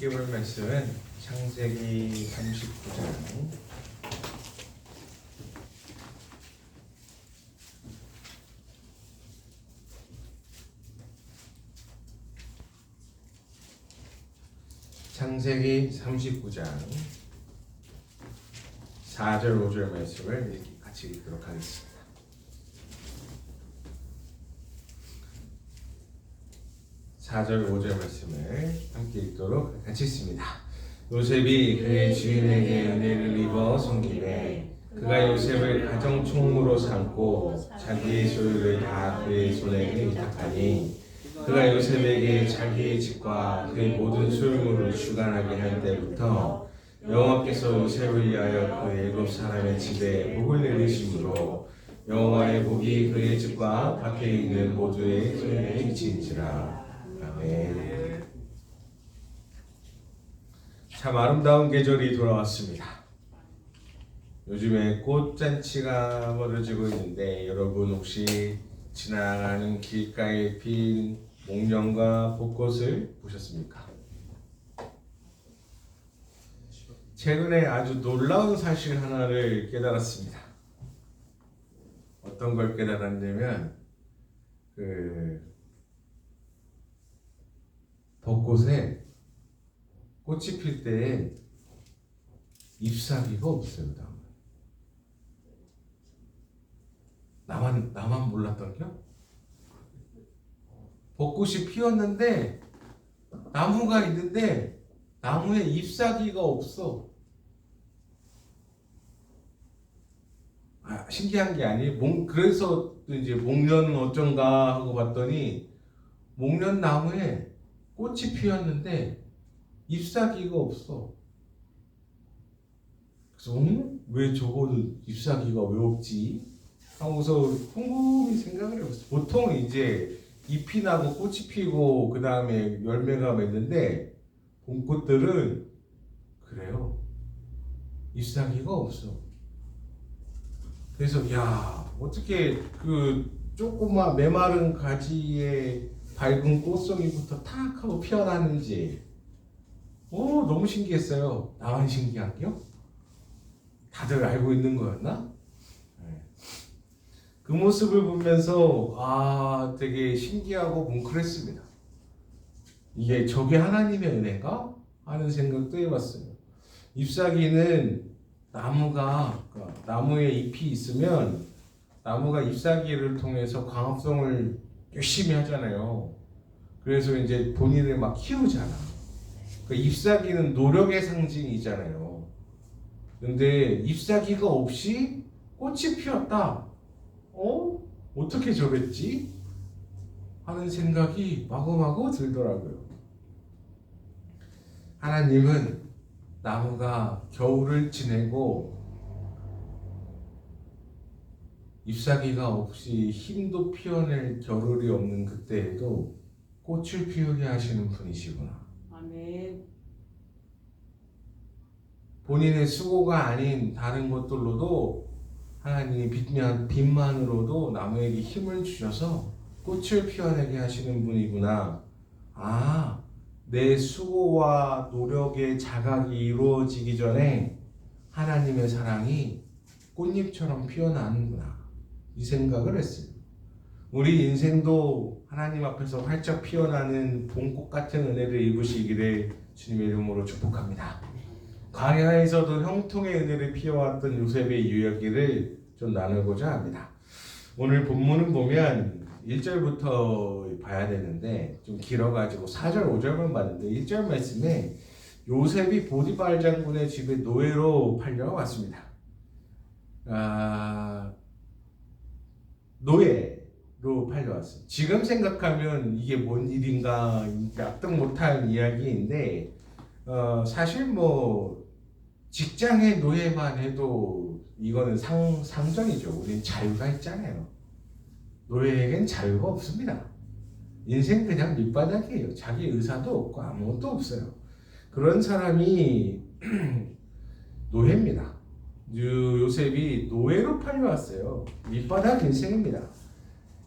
함께 볼 말씀은 창세기 39장 창세기 39장 4절 5절 말씀을 같이 읽도록 하겠습니다. (4절 5절) 말씀을 함께 읽도록 같이 읽습니다. 요셉이 그의 주인에게 은혜를 입어 섬기매 그가 요셉을 가정 총무로 삼고 자기의 소유를 다 그의 손에 위탁하니 그가 요셉에게 자기의 집과 그의 모든 소유물을 주관하게 한 때부터 여호와께서 요셉을 위하여 그 7사람의 집에 복을 내리심으로 여호와의 복이 그의 집과 밖에 있는 모두의 손에 미친지라. 아멘. 참 아름다운 계절이 돌아왔습니다. 요즘에 꽃잔치가 벌어지고 있는데 여러분 혹시 지나가는 길가에 핀 목련과 벚꽃을 보셨습니까? 최근에 아주 놀라운 사실 하나를 깨달았습니다. 어떤 걸 깨달았냐면 벚꽃에 꽃이 필 때에 잎사귀가 없어요. 나만 몰랐던겨? 벚꽃이 피었는데 나무가 있는데 나무에 잎사귀가 없어. 신기한 게 아니에요. 그래서 이제 목련은 어쩐가 하고 봤더니 목련 나무에 꽃이 피었는데 잎사귀가 없어. 그래서 왜 저거는 잎사귀가 왜 없지? 하고서 곰곰이 생각을 해봤어요. 보통 이제 잎이 나고 꽃이 피고 그 다음에 열매가 맺는데 봄꽃들은 그래요. 잎사귀가 없어. 그래서 야 어떻게 그 조그마 메마른 가지에 밝은 꽃송이부터 탁 하고 피어나는지 너무 신기했어요. 나만 신기한겨? 다들 알고 있는 거였나? 그 모습을 보면서 되게 신기하고 뭉클했습니다. 이게 저게 하나님의 은혜인가? 하는 생각도 해봤어요. 잎사귀는 나무에 잎이 있으면 나무가 잎사귀를 통해서 광합성을 열심히 하잖아요. 그래서 이제 본인을 막 키우잖아. 그 잎사귀는 노력의 상징이잖아요. 근데 잎사귀가 없이 꽃이 피었다. 어떻게 저랬지? 하는 생각이 마구마구 들더라고요. 하나님은 나무가 겨울을 지내고 잎사귀가 없이 힘도 피어낼 겨를이 없는 그때에도 꽃을 피우게 하시는 분이시구나. 아멘. 본인의 수고가 아닌 다른 것들로도 하나님이 빛만으로도 나무에게 힘을 주셔서 꽃을 피어내게 하시는 분이구나. 내 수고와 노력의 자각이 이루어지기 전에 하나님의 사랑이 꽃잎처럼 피어나는구나. 이 생각을 했어요. 우리 인생도 하나님 앞에서 활짝 피어나는 봄꽃 같은 은혜를 입으시기를 주님의 이름으로 축복합니다. 광야에서도 형통의 은혜를 피워왔던 요셉의 이야기를 좀 나누고자 합니다. 오늘 본문은 보면 1절부터 봐야 되는데 좀 길어가지고 4절 5절만 봤는데 1절 말씀에 요셉이 보디발 장군의 집에 노예로 팔려왔습니다. 노예로 팔려왔어요. 지금 생각하면 이게 뭔 일인가 납득 못한 이야기인데 사실 직장의 노예만 해도 이거는 상정이죠. 우리는 자유가 있잖아요. 노예에겐 자유가 없습니다. 인생 그냥 밑바닥이에요. 자기 의사도 없고 아무것도 없어요. 그런 사람이 노예입니다. 요셉이 노예로 팔려왔어요. 밑바닥 인생입니다.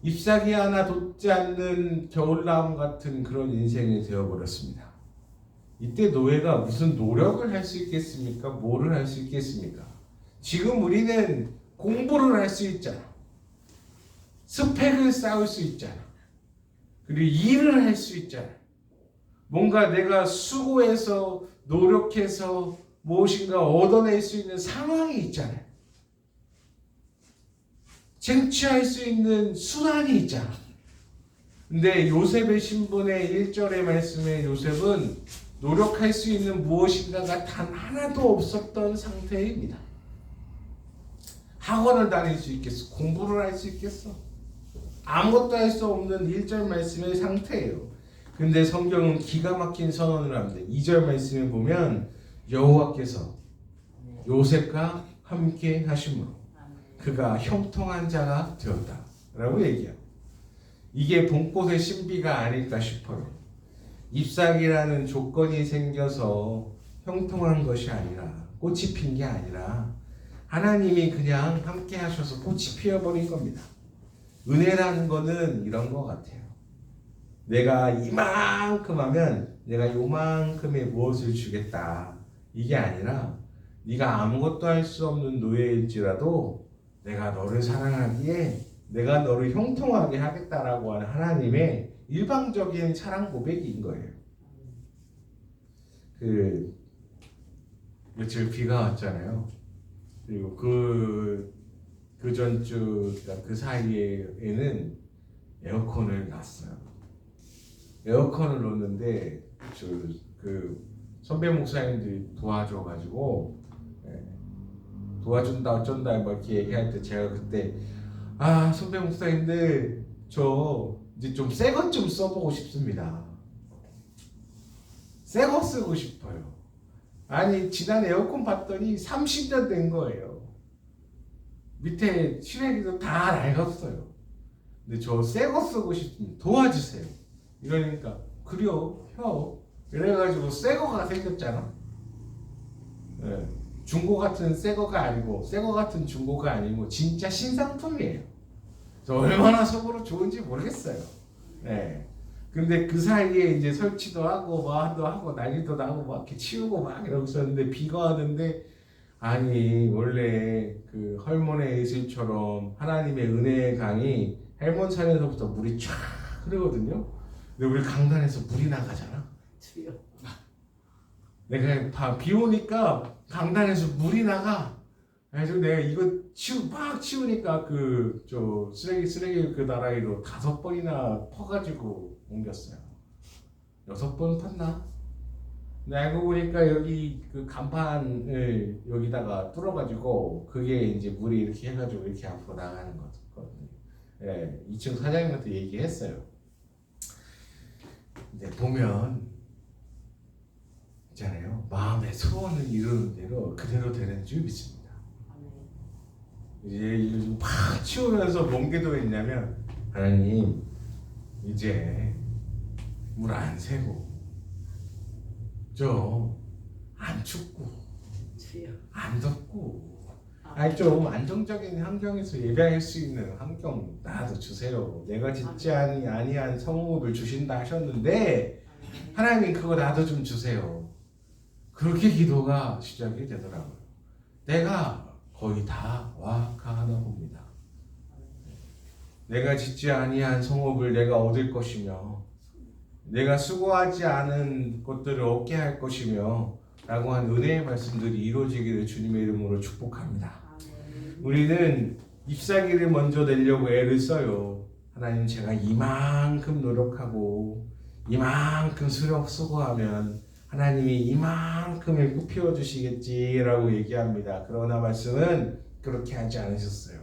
잎사귀 하나 돋지 않는 겨울나무 같은 그런 인생이 되어버렸습니다. 이때 노예가 무슨 노력을 할 수 있겠습니까? 뭐를 할 수 있겠습니까? 지금 우리는 공부를 할 수 있잖아. 스펙을 쌓을 수 있잖아. 그리고 일을 할 수 있잖아. 뭔가 내가 수고해서 노력해서 무엇인가 얻어낼 수 있는 상황이 있잖아요. 쟁취할 수 있는 수단이 있잖아. 근데 요셉의 신분의 1절의 말씀에 요셉은 노력할 수 있는 무엇인가가 단 하나도 없었던 상태입니다. 학원을 다닐 수 있겠어? 공부를 할 수 있겠어? 아무것도 할 수 없는 1절 말씀의 상태예요. 근데 성경은 기가 막힌 선언을 합니다. 2절 말씀에 보면 여호와께서 요셉과 함께 하심으로 그가 형통한 자가 되었다 라고 얘기해요. 이게 봄꽃의 신비가 아닐까 싶어요. 잎사귀라는 조건이 생겨서 형통한 것이 아니라 꽃이 핀 게 아니라 하나님이 그냥 함께 하셔서 꽃이 피어버린 겁니다. 은혜라는 거는 이런 것 같아요. 내가 이만큼 하면 내가 요만큼의 무엇을 주겠다. 이게 아니라 네가 아무것도 할 수 없는 노예일지라도 내가 너를 사랑하기에 내가 너를 형통하게 하겠다라고 하는 하나님의 일방적인 사랑 고백인 거예요. 며칠 비가 왔잖아요. 그리고 그 전주 그 사이에는 에어컨을 놨어요. 에어컨을 놓는데 그 선배 목사님들이 도와줘가지고 도와준다 어쩐다 뭐 이렇게 얘기할 때 제가 그때 선배 목사님들 저 이제 좀 새 것 좀 써보고 싶습니다. 새 거 쓰고 싶어요. 아니 지난 에어컨 봤더니 30년 된 거예요. 밑에 실외기도 다 낡았어요. 근데 저 새 거 쓰고 싶습니다. 도와주세요. 이러니까 그래요 혀 이래가지고 새 거가 생겼잖아. 네. 중고 같은 새 거가 아니고 새 거 같은 중고가 아니고 진짜 신상품이에요. 저 얼마나 속으로 좋은지 모르겠어요. 네. 근데 그 사이에 이제 설치도 하고 뭐도 하고 난리도 나고 막 이렇게 치우고 막 이러고 있었는데 비가 왔는데 아니 원래 그 헐몬의 예술처럼 하나님의 은혜의 강이 헬몬산에서부터 물이 쫙 흐르거든요. 근데 우리 강단에서 물이 나가잖아. 내가 비 오니까 강단에서 물이 나가. 그래서 내가 이거 막 치우니까 그 쓰레기 그 나라이로 5번이나 퍼가지고 옮겼어요. 6번 팠나? 근데 알고 보니까 여기 그 간판을 여기다가 뚫어가지고 그게 이제 물이 이렇게 해가지고 이렇게 앞으로 나가는 거거든요. 예, 2층 사장님한테 얘기했어요. 근데 보면 있잖아요. 마음의 소원을 이루는 대로 그대로 되는 줄 믿습니다. 이제 요즘 팍 치우면서 뭔 기도했냐면 하나님 이제 물 안 새고 좀 안 춥고 안 덥고 아니 좀 안정적인 환경에서 예배할 수 있는 환경 나도 주세요. 내가 짓지 아니한 성읍을 주신다 하셨는데 하나님 그거 나도 좀 주세요. 그렇게 기도가 시작이 되더라고요. 내가 거의 다 와가나 봅니다. 내가 짓지 아니한 성읍을 내가 얻을 것이며 내가 수고하지 않은 것들을 얻게 할 것이며 라고 한 은혜의 말씀들이 이루어지기를 주님의 이름으로 축복합니다. 우리는 잎사귀를 먼저 내려고 애를 써요. 하나님 제가 이만큼 노력하고 이만큼 수고하면 하나님이 이만큼을 꽃피워 주시겠지라고 얘기합니다. 그러나 말씀은 그렇게 하지 않으셨어요.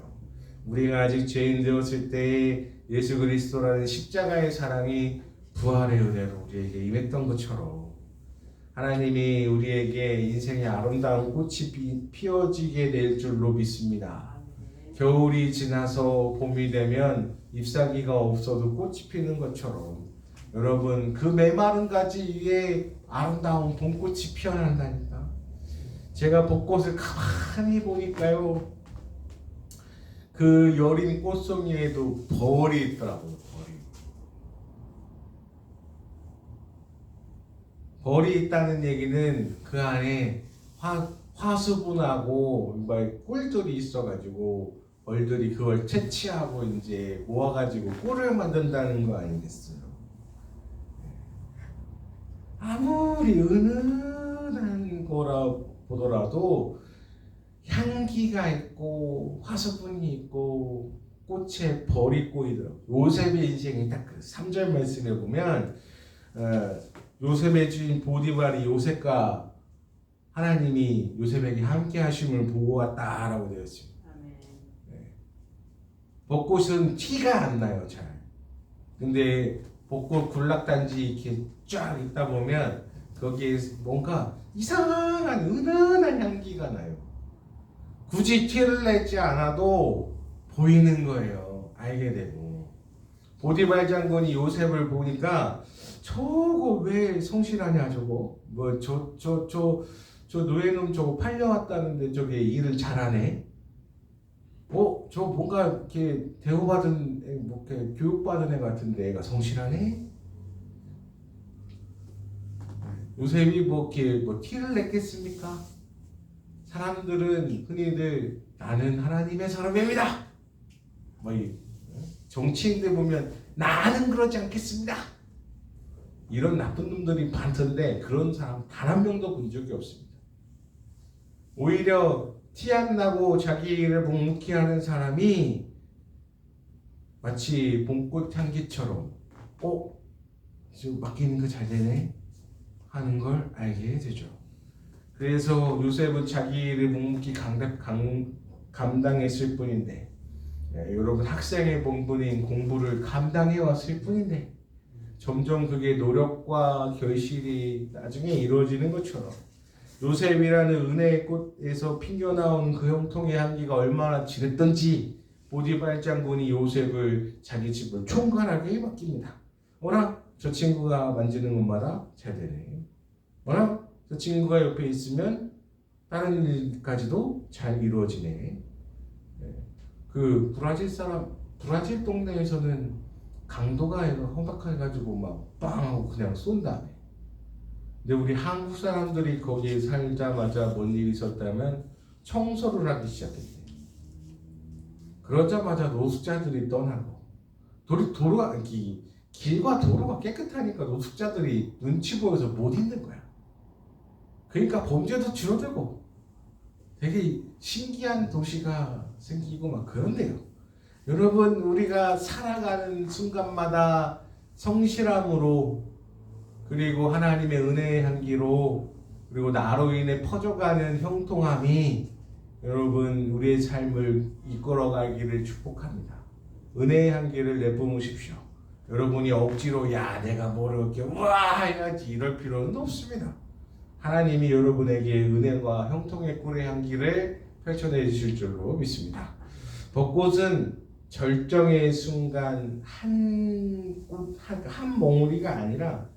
우리가 아직 죄인 되었을 때 예수 그리스도라는 십자가의 사랑이 부활의 은혜로 우리에게 임했던 것처럼 하나님이 우리에게 인생의 아름다운 꽃이 피어지게 될 줄로 믿습니다. 겨울이 지나서 봄이 되면 잎사귀가 없어도 꽃이 피는 것처럼 여러분 그 메마른 가지 위에 아름다운 봄꽃이 피어난다니까. 제가 벚꽃을 가만히 보니까요 그 여린 꽃송이에도 벌이 있더라고요. 벌이 있다는 얘기는 그 안에 화수분하고 꿀들이 있어가지고 벌들이 그걸 채취하고 이제 모아가지고 꿀을 만든다는 거 아니겠어요? 아무리 은은한 거라 보더라도 향기가 있고 화수분이 있고 꽃에 벌이 꼬이더라고요. 요셉의 인생이 딱 그 3절 말씀에 보면 요셉의 주인 보디발이 요셉과 하나님이 요셉에게 함께 하심을 보고 왔다라고 되어 있습니다. 네. 벚꽃은 티가 안 나요, 잘. 근데 벚꽃 군락단지 이렇게 쫙 있다 보면 거기에 뭔가 이상한 은은한 향기가 나요. 굳이 티를 내지 않아도 보이는 거예요. 알게 되고. 보디발 장군이 요셉을 보니까 저거 왜 성실하냐 저거 뭐 저 노예놈 저거 팔려왔다는데 저게 일을 잘하네. 저 뭔가 이렇게 대우받은 애, 뭐 이렇게 교육받은 애 같은데 애가 성실하네. 요셉이 뭐 이렇게 뭐 티를 냈겠습니까? 사람들은 흔히들 나는 하나님의 사람입니다. 뭐 정치인들 보면 나는 그러지 않겠습니다. 이런 나쁜 놈들이 많던데 그런 사람 단 한 명도 본 적이 없습니다. 오히려 티 안 나고 자기 일을 묵묵히 하는 사람이 마치 봄꽃 향기처럼 지금 맡기는 거 잘 되네 하는 걸 알게 되죠. 그래서 요셉은 자기 일을 묵묵히 감당했을 뿐인데 여러분 학생의 본분인 공부를 감당해 왔을 뿐인데 점점 그게 노력과 결실이 나중에 이루어지는 것처럼 요셉이라는 은혜의 꽃에서 핑겨나온 그 형통의 향기가 얼마나 진했던지 보디발 장군이 요셉을 자기 집을 총괄하게 맡깁니다. 어라? 저 친구가 만지는 것마다 잘 되네. 어라? 저 친구가 옆에 있으면 다른 일까지도 잘 이루어지네. 그 브라질 동네에서는 강도가 험악해가지고 막 빵 하고 그냥 쏜 다음에 근데 우리 한국 사람들이 거기에 살자마자 뭔 일이 있었다면 청소를 하기 시작했대요. 그러자마자 노숙자들이 떠나고 길과 도로가 깨끗하니까 노숙자들이 눈치 보여서 못 있는 거야. 그러니까 범죄도 줄어들고 되게 신기한 도시가 생기고 막 그런데요. 여러분 우리가 살아가는 순간마다 성실함으로 그리고 하나님의 은혜의 향기로 그리고 나로 인해 퍼져가는 형통함이 여러분 우리의 삶을 이끌어가기를 축복합니다. 은혜의 향기를 내뿜으십시오. 여러분이 억지로 야 내가 뭐를 이렇게 와 해야지 이럴 필요는 없습니다. 하나님이 여러분에게 은혜와 형통의 꿀의 향기를 펼쳐내 주실 줄로 믿습니다. 벚꽃은 절정의 순간 한 몽우리가 아니라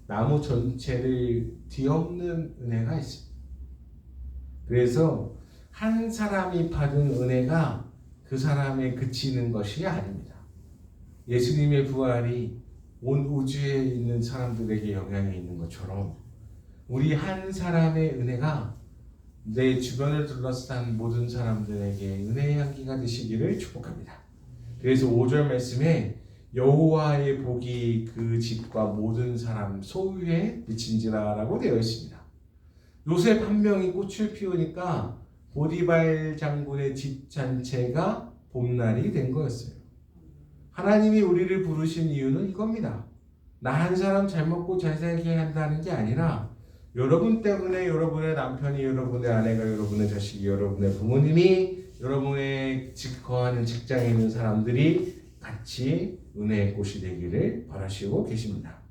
나무 전체를 뒤엎는 은혜가 있습니다. 그래서 한 사람이 받은 은혜가 그 사람에 그치는 것이 아닙니다. 예수님의 부활이 온 우주에 있는 사람들에게 영향이 있는 것처럼 우리 한 사람의 은혜가 내 주변을 둘러싼 모든 사람들에게 은혜의 향기가 되시기를 축복합니다. 그래서 5절 말씀에 여호와의 복이 그 집과 모든 사람 소유에 미친지라 라고 되어 있습니다. 요셉 한 명이 꽃을 피우니까 보디발 장군의 집 전체가 봄날이 된 거였어요. 하나님이 우리를 부르신 이유는 이겁니다. 나 한 사람 잘 먹고 잘 살게 한다는 게 아니라 여러분 때문에 여러분의 남편이, 여러분의 아내가, 여러분의 자식이, 여러분의 부모님이, 여러분의 거하는 직장에 있는 사람들이 같이 은혜의 꽃이 되기를 바라시고 계십니다.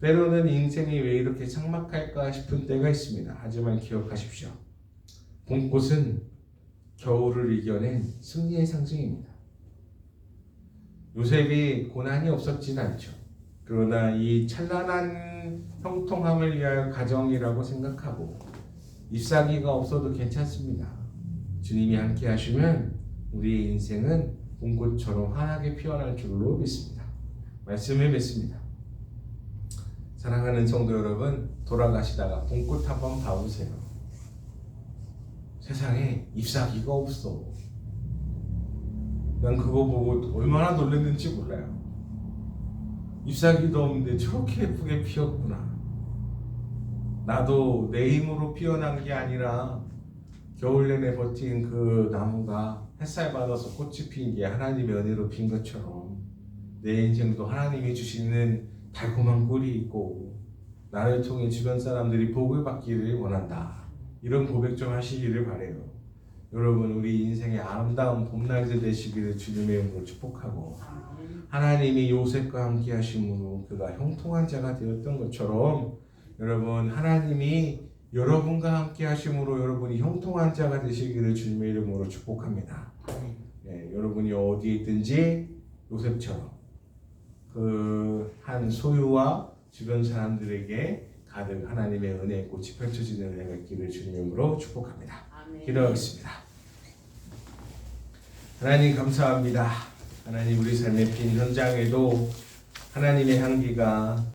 때로는 인생이 왜 이렇게 삭막할까 싶은 때가 있습니다. 하지만 기억하십시오. 봄꽃은 겨울을 이겨낸 승리의 상징입니다. 요셉이 고난이 없었진 않죠. 그러나 이 찬란한 형통함을 위하여 가정이라고 생각하고 잎사귀가 없어도 괜찮습니다. 주님이 함께 하시면 우리의 인생은 봄꽃처럼 환하게 피어날 줄로 믿습니다. 말씀을 맺습니다. 사랑하는 성도 여러분, 돌아가시다가 봄꽃 한번 봐보세요. 세상에 잎사귀가 없어. 난 그거 보고 얼마나 놀랐는지 몰라요. 잎사귀도 없는데 저렇게 예쁘게 피었구나. 나도 내 힘으로 피어난 게 아니라 겨울 내내 버틴 그 나무가 햇살 받아서 꽃이 핀 게 하나님의 은혜로 핀 것처럼 내 인생도 하나님이 주시는 달콤한 꿀이 있고 나를 통해 주변 사람들이 복을 받기를 원한다. 이런 고백 좀 하시기를 바래요. 여러분, 우리 인생의 아름다운 봄날들 되시기를 주님의 이름으로 축복하고, 하나님이 요셉과 함께 하심으로 그가 형통한 자가 되었던 것처럼 여러분, 하나님이 여러분과 함께 하심으로 여러분이 형통한 자가 되시기를 주님의 이름으로 축복합니다. 여러분이 어디에 있든지 요셉처럼 그 한 소유와 주변 사람들에게 가득 하나님의 은혜의 꽃이 펼쳐지는 은혜가 있기를 주님의 이름으로 축복합니다. 기도하겠습니다. 하나님 감사합니다. 하나님, 우리 삶의 빈 현장에도 하나님의 향기가